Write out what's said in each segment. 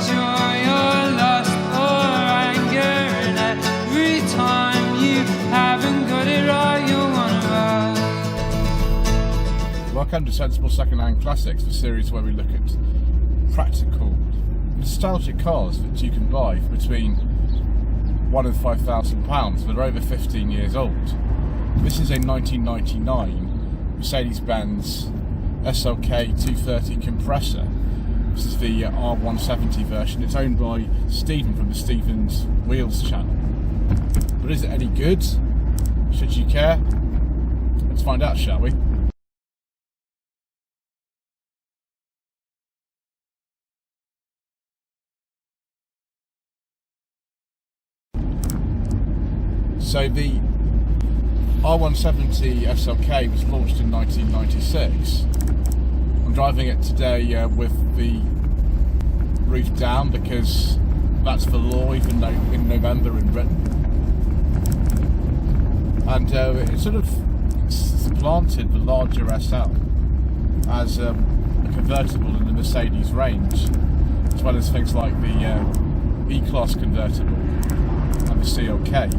joy or lust or anger, and every time you haven't got it right, you're one of us. Welcome to Sensible Secondhand Classics, the series where we look at practical, nostalgic cars that you can buy for between £1,000 and £5,000 that are over 15 years old. This is a 1999 Mercedes-Benz SLK 230 Kompressor. This is the R170 version. It's owned by Stephen from the Stephen's Wheels channel. But is it any good? Should you care? Let's find out, shall we? So the R170 SLK was launched in 1996. I'm driving it today with the roof down because that's the law even though in November in Britain. And it sort of supplanted the larger SL as a convertible in the Mercedes range, as well as things like the E-Class convertible and the CLK.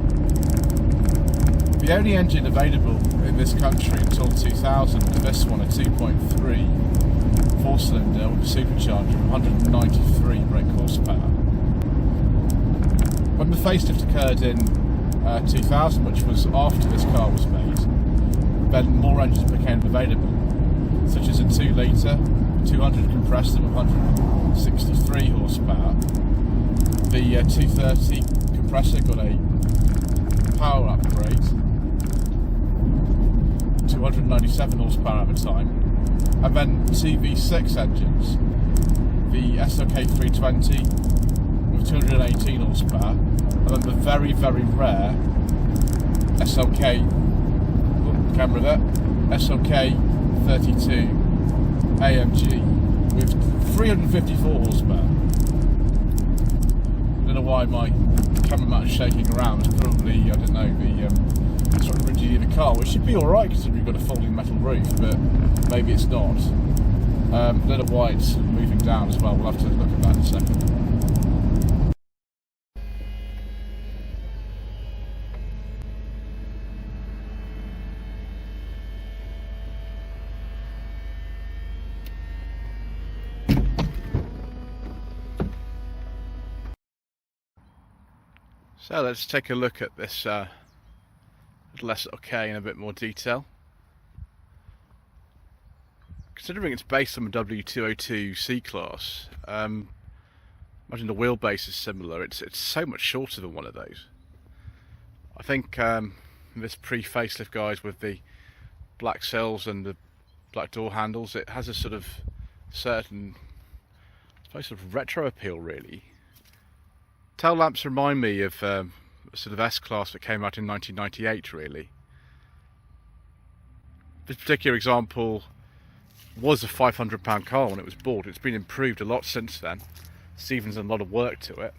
The only engine available in this country until 2000 was this one, a 2.3 4-cylinder with a supercharger of 193 brake horsepower. When the facelift occurred in 2000, which was after this car was made, then more engines became available, such as a 2-litre 200 compressor with 163 horsepower. The 230 compressor got a power upgrade, 297 horsepower at the time, and then two V6 engines, the SLK 320 with 218 horsepower, and then the very, very rare SLK, camera there, SLK 32 AMG with 354 horsepower. I don't know why my camera mount is shaking around. It's probably, I don't know, the sort of rigidity of the car, which should be alright considering we've got a folding metal roof, but maybe it's not. I don't know why it's moving down as well. We'll have to look at that in a second. So let's take a look at this little SLK in a bit more detail. Considering it's based on the W202 C-Class, imagine the wheelbase is similar. It's so much shorter than one of those. I think this pre-facelift guys with the black sills and the black door handles, it has a sort of certain, I suppose, sort of retro appeal really. Tail lamps remind me of a sort of S-Class that came out in 1998 really. This particular example was a £500 car when it was bought. It's been improved a lot since then. Stephen's done a lot of work to it.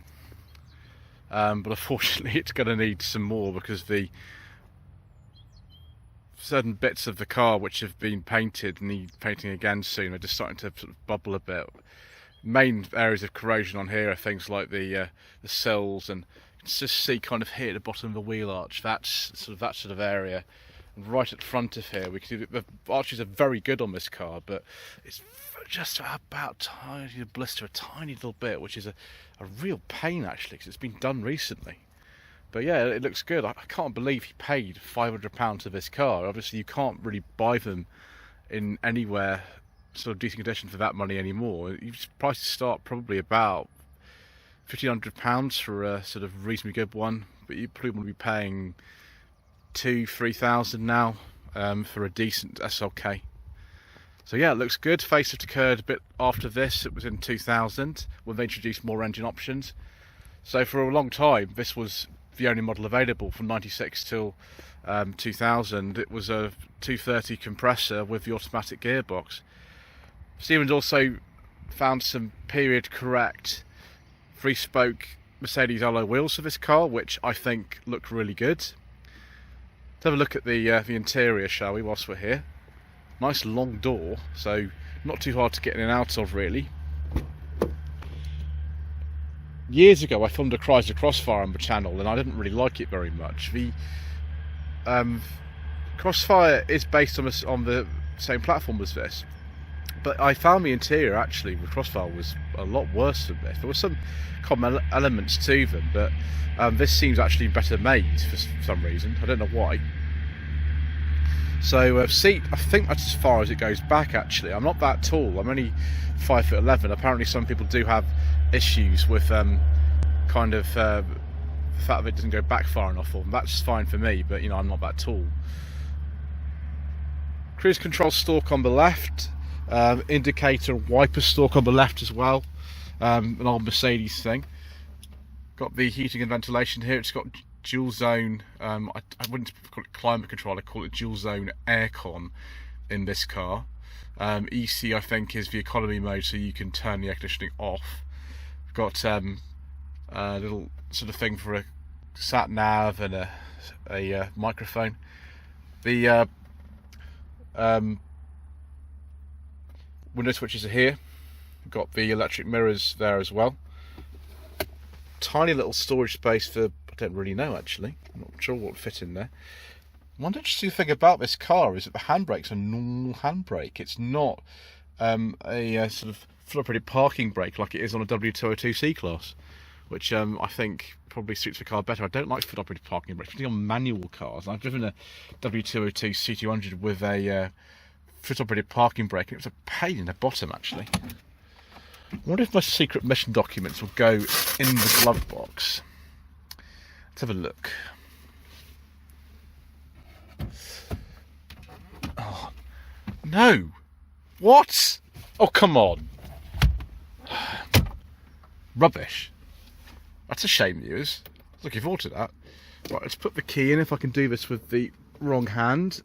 But unfortunately it's going to need some more because the certain bits of the car which have been painted need painting again soon are just starting to sort of bubble a bit. Main areas of corrosion on here are things like the sills, and you can just see kind of here at the bottom of the wheel arch, that's that sort of area. And right at the front of here we can see that the arches are very good on this car, but it's just about tiny to blister a tiny little bit, which is a real pain actually because it's been done recently. But yeah, it looks good. I can't believe he paid £500 for this car. Obviously you can't really buy them in anywhere sort of decent condition for that money anymore. Prices start probably about £1,500 for a sort of reasonably good one, but you probably want to be paying £2,000–3,000 now for a decent SLK. So yeah, it looks good. Facelift occurred a bit after this. It was in 2000 when they introduced more engine options. So for a long time this was the only model available from 96 till 2000. It was a 230 compressor with the automatic gearbox. Stephen's also found some period correct 3-spoke Mercedes alloy wheels for this car, which I think look really good. Let's have a look at the interior, shall we, whilst we're here. Nice long door, so not too hard to get in and out of really. years ago I filmed a Chrysler Crossfire on the channel, and I didn't really like it very much. The Crossfire is based on the same platform as this, but I found the interior actually with Crossfire was a lot worse than this. There were some common elements to them, but this seems actually better made for some reason. I don't know why. So seat, I think that's as far as it goes back actually. I'm not that tall, I'm only 5'11". Apparently some people do have issues with kind of the fact that it doesn't go back far enough for them. That's fine for me, but you know, I'm not that tall. Cruise control stalk on the left, indicator and wiper stalk on the left as well, an old Mercedes thing. Got the heating and ventilation here. It's got dual zone, I wouldn't call it climate control, I call it dual zone aircon in this car. EC I think is the economy mode, so you can turn the air conditioning off. Got a little sort of thing for a sat nav and a microphone. The window switches are here. Got the electric mirrors there as well. Tiny little storage space for, I don't really know actually, I'm not sure what would fit in there. One interesting thing about this car is that the handbrake's a normal handbrake. It's not a sort of full operated parking brake like it is on a W202 C-Class, which I think probably suits the car better. I don't like foot operated parking brakes, particularly on manual cars. I've driven a W202 C200 with a foot operated parking brake, and it was a pain in the bottom actually. I wonder if my secret mission documents will go in the glove box. Let's have a look. Oh, no! What? Oh, come on. Rubbish. That's a shame, viewers. I was looking forward to that. Right, let's put the key in if I can do this with the wrong hand.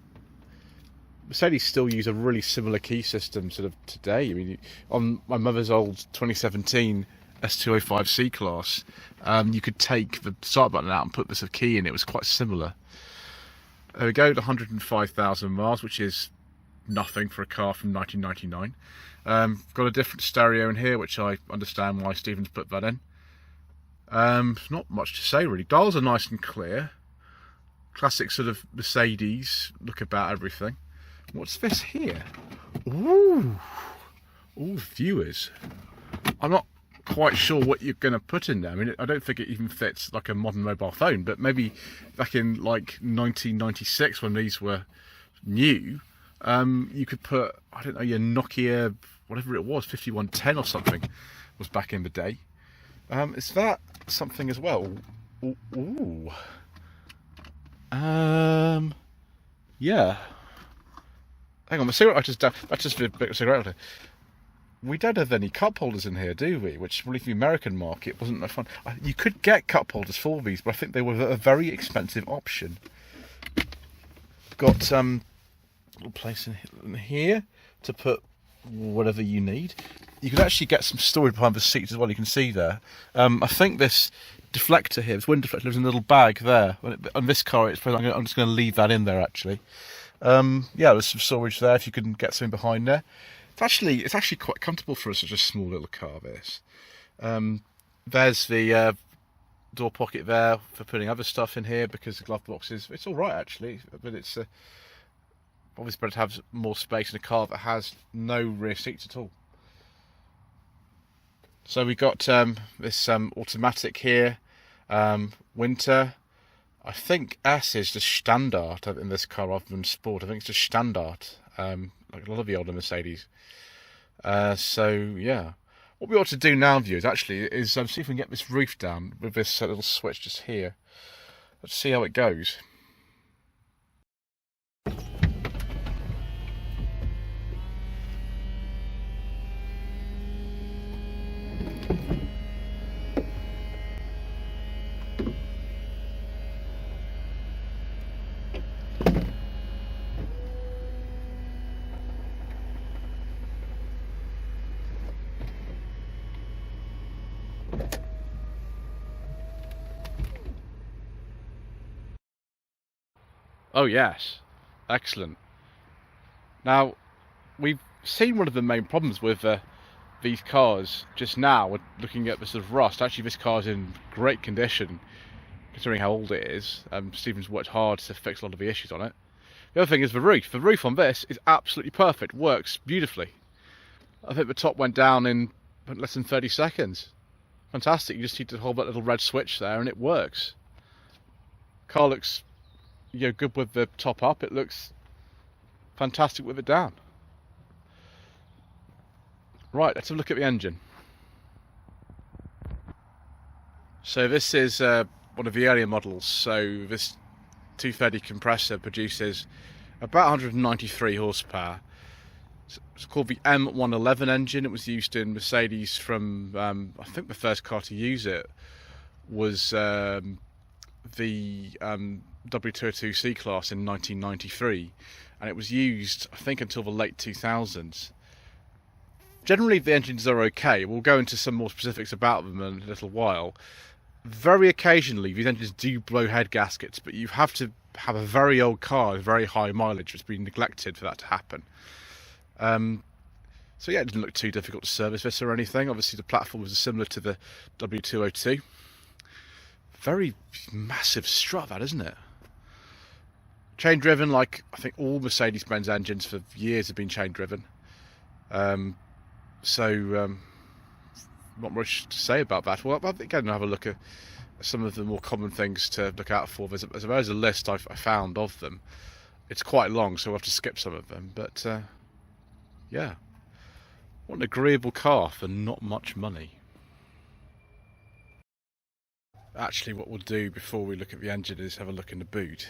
Mercedes still use a really similar key system sort of today. I mean, on my mother's old 2017 S205 C-Class, you could take the start button out and put this key in. It was quite similar. There we go, to 105,000 miles, which is nothing for a car from 1999. Got a different stereo in here, which I understand why Stephen's put that in. Not much to say really. Dials are nice and clear. Classic sort of Mercedes look about everything. What's this here? Ooh, ooh, viewers. I'm not quite sure what you're going to put in there. I mean, I don't think it even fits like a modern mobile phone, but maybe back in like 1996 when these were new, you could put, I don't know, your Nokia, whatever it was, 5110 or something was back in the day. Is that something as well? Ooh, ooh. Yeah. Hang on, the cigarette I just done, that's just a bit of cigarette lighter. We don't have any cup holders in here, do we? Which, really, for the American market, wasn't that fun. You could get cup holders for these, but I think they were a very expensive option. Got a little place in here to put whatever you need. You could actually get some storage behind the seats as well, you can see there. I think this deflector here, this wind deflector, lives in a little bag there. On this car, I'm just going to leave that in there, actually. Yeah, there's some storage there if you can get something behind there. It's actually quite comfortable for such a small little car, this. There's the door pocket there for putting other stuff in here, because the glove box it's all right actually, but it's obviously better to have more space in a car that has no rear seats at all. So we got this automatic here, winter. I think S is just standard in this car rather than sport. I think it's just standard, like a lot of the older Mercedes. So yeah, what we ought to do now, viewers, actually, is see if we can get this roof down with this little switch just here. Let's see how it goes. Oh yes, excellent. Now, we've seen one of the main problems with these cars just now, we're looking at the sort of rust. Actually, this car's in great condition considering how old it is. Stephen's worked hard to fix a lot of the issues on it. The other thing is the roof. The roof on this is absolutely perfect, works beautifully. I think the top went down in less than 30 seconds. Fantastic. You just need to hold that little red switch there and it works. Car looks, you know, good with the top up. It looks fantastic with it down. Right, let's have a look at the engine. So this is one of the earlier models. So this 230 compressor produces about 193 horsepower. It's called the M111 engine. It was used in Mercedes from, I think the first car to use it was the W202 C-Class in 1993. And it was used, I think, until the late 2000s. Generally, the engines are okay. We'll go into some more specifics about them in a little while. Very occasionally, these engines do blow head gaskets, but you have to have a very old car with very high mileage that's been neglected for that to happen. So yeah, it didn't look too difficult to service this or anything. Obviously, the platform was similar to the W202. Very massive strut, that, isn't it? Chain driven, like I think all Mercedes-Benz engines for years have been chain driven. Not much to say about that. Well, again, I'll have a look at some of the more common things to look out for. There's a list I found of them. It's quite long, so we'll have to skip some of them. But yeah, what an agreeable car for not much money. Actually, what we'll do before we look at the engine is have a look in the boot.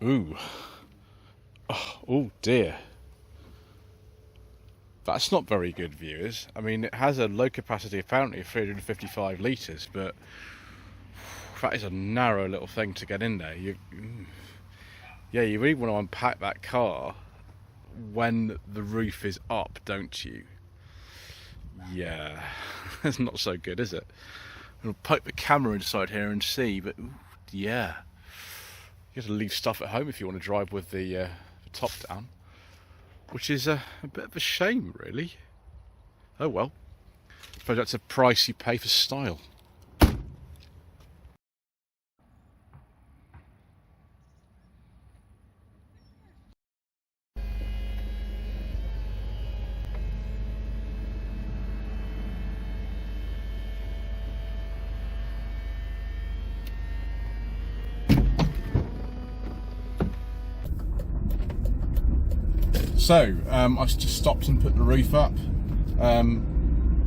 Ooh. Oh dear. That's not very good, viewers. I mean, it has a low capacity apparently of 355 litres, but that is a narrow little thing to get in there. Yeah, you really want to unpack that car when the roof is up, don't you? Yeah, it's not so good, is it? I'll poke the camera inside here and see, but ooh, yeah. You have to leave stuff at home if you want to drive with the top down. Which is a bit of a shame, really. Oh well. I suppose that's a price you pay for style. So, I just stopped and put the roof up.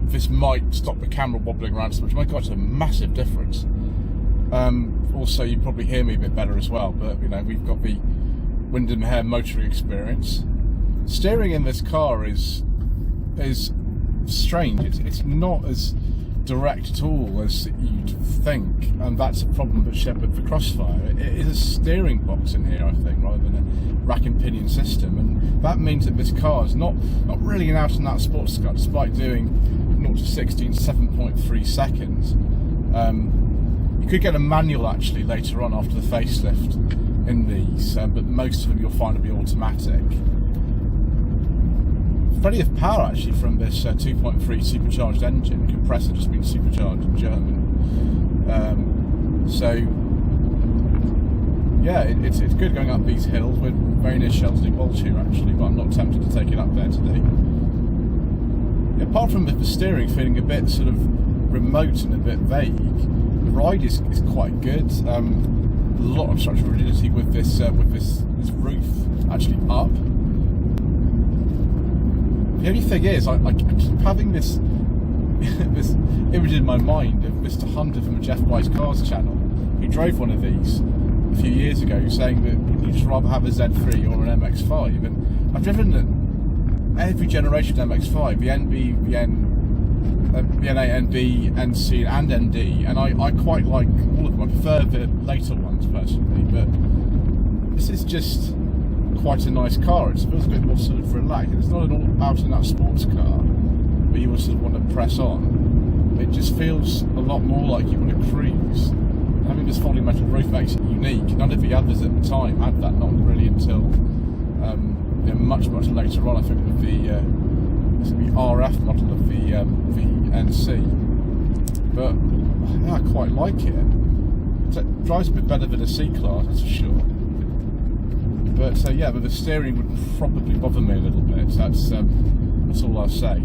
This might stop the camera wobbling around so much. My God, it's a massive difference. Also, you probably hear me a bit better as well, but you know, we've got the wind and hair motoring experience. Steering in this car is strange. It's not as direct at all as you'd think, and that's a problem that shared with the Crossfire. It is a steering box in here, I think, rather than a rack and pinion system, and that means that this car is not really an out and out sports car, despite doing 0 to 60 in 7.3 seconds. You could get a manual actually later on after the facelift in these, but most of them you'll find will be automatic. Plenty of power actually from this 2.3 supercharged engine. Compressor just been supercharged in German. So yeah, it's good going up these hills. We're very near Shelsley Walsh here actually, but I'm not tempted to take it up there today. Apart from the steering feeling a bit sort of remote and a bit vague, the ride is quite good. A lot of structural rigidity with this roof actually up. The only thing is, I keep having this this image in my mind of Mr. Hunter from the Jeff Buys Cars channel. He drove one of these a few years ago, saying that he'd just rather have a Z3 or an MX-5. And I've driven every generation of MX-5, the NB, the NA, NB, NC, and ND, and I quite like all of them. I prefer the later ones personally, but this is just quite a nice car. It feels a bit more sort of relaxed. It's not an all out and out sports car where you sort of want to press on. It just feels a lot more like you want to cruise. Having this folding metal roof makes it unique. None of the others at the time had that, not really until much later on, I think, with the RF model of the NC. But yeah, I quite like it. It drives a bit better than a C-Class, that's for sure. But yeah, but the steering would probably bother me a little bit. That's all I'll say.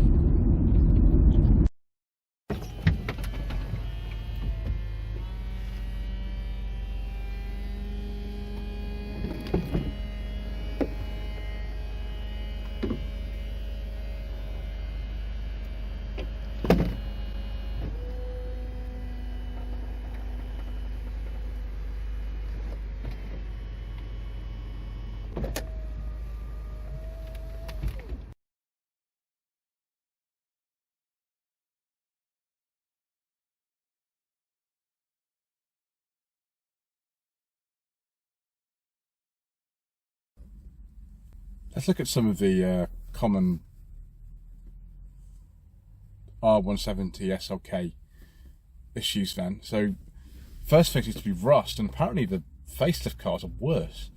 Let's look at some of the common R170 SLK issues then. So first thing seems to be rust, and apparently the facelift cars are worse.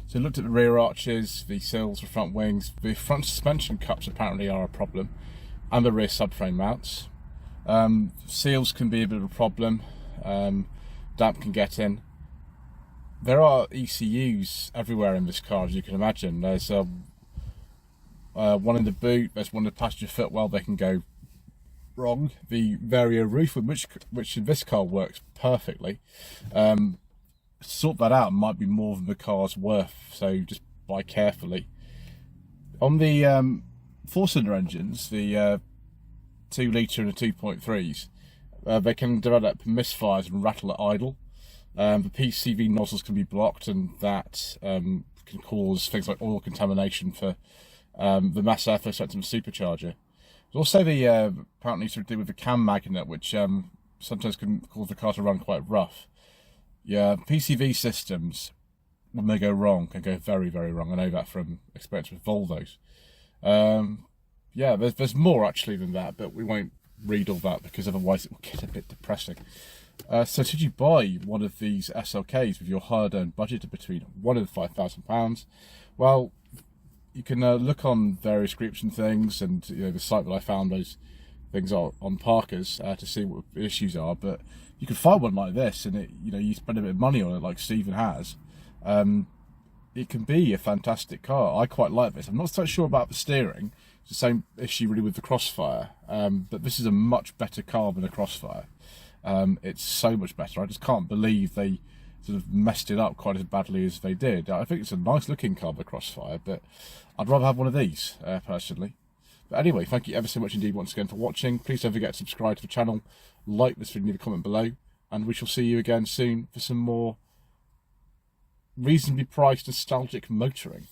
So I looked at the rear arches, the sills, the front wings, the front suspension cups apparently are a problem, and the rear subframe mounts. Seals can be a bit of a problem, damp can get in. There are ECUs everywhere in this car, as you can imagine. There's one in the boot, there's one in the passenger footwell, they can go wrong. The Vario roof, which in this car works perfectly. Sort that out might be more than the car's worth, so just buy carefully. On the 4-cylinder engines, the 2 litre and the 2.3s, they can develop misfires and rattle at idle. The PCV nozzles can be blocked, and that can cause things like oil contamination for the mass airflow system of the supercharger. There's also the apparently to do with the cam magnet, which sometimes can cause the car to run quite rough. Yeah, PCV systems, when they go wrong, can go very, very wrong. I know that from experience with Volvos. Yeah, there's more actually than that, but we won't read all that because otherwise it will get a bit depressing. So should you buy one of these SLKs with your hard-earned budget of between £1,000 and £5,000? Well, you can look on various groups and things, and the site that I found those things are on Parker's to see what the issues are. But you can find one like this, and you spend a bit of money on it, like Stephen has. It can be a fantastic car. I quite like this. I'm not so sure about the steering. It's the same issue really with the Crossfire, but this is a much better car than a Crossfire. It's so much better. I just can't believe they sort of messed it up quite as badly as they did. I think it's a nice looking car, the Crossfire, but I'd rather have one of these personally. But anyway, thank you ever so much indeed once again for watching. Please don't forget to subscribe to the channel, like this video, leave a comment below, and we shall see you again soon for some more reasonably priced nostalgic motoring.